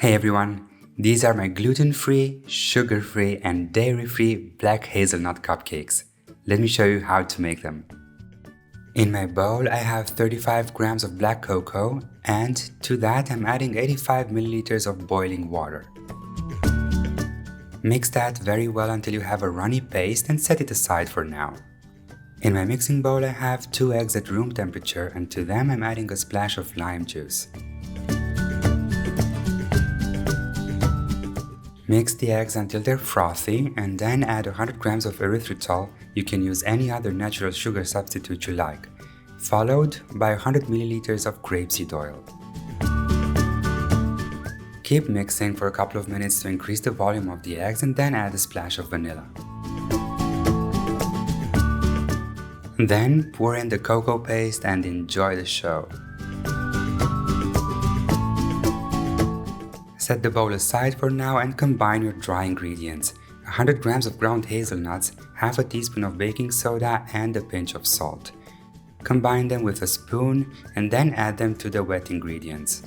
Hey everyone, these are my gluten-free, sugar-free and dairy-free black hazelnut cupcakes. Let me show you how to make them. In my bowl I have 35 grams of black cocoa and to that I'm adding 85 milliliters of boiling water. Mix that very well until you have a runny paste and set it aside for now. In my mixing bowl I have 2 eggs at room temperature and to them I'm adding a splash of lime juice. Mix the eggs until they're frothy and then add 100 grams of erythritol, you can use any other natural sugar substitute you like, followed by 100 milliliters of grapeseed oil. Keep mixing for a couple of minutes to increase the volume of the eggs and then add a splash of vanilla. Then pour in the cocoa paste and enjoy the show. Set the bowl aside for now and combine your dry ingredients. 100 grams of ground hazelnuts, half a teaspoon of baking soda and a pinch of salt. Combine them with a spoon and then add them to the wet ingredients.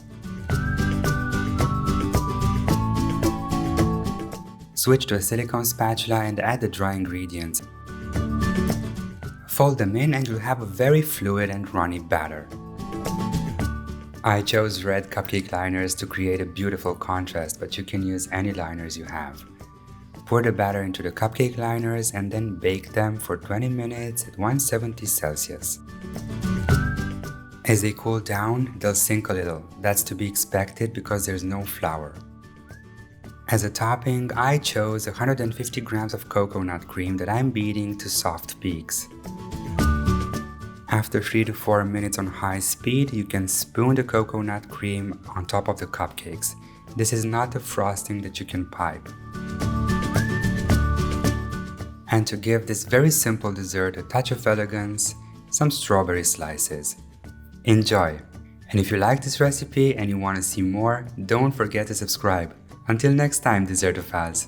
Switch to a silicone spatula and add the dry ingredients. Fold them in and you'll have a very fluid and runny batter. I chose red cupcake liners to create a beautiful contrast, but you can use any liners you have. Pour the batter into the cupcake liners and then bake them for 20 minutes at 170 Celsius. As they cool down, they'll sink a little. That's to be expected because there's no flour. As a topping, I chose 150 grams of coconut cream that I'm beating to soft peaks. After 3 to 4 minutes on high speed, you can spoon the coconut cream on top of the cupcakes. This is not a frosting that you can pipe. And to give this very simple dessert a touch of elegance, some strawberry slices. Enjoy! And if you like this recipe and you want to see more, don't forget to subscribe. Until next time, Dessertophiles!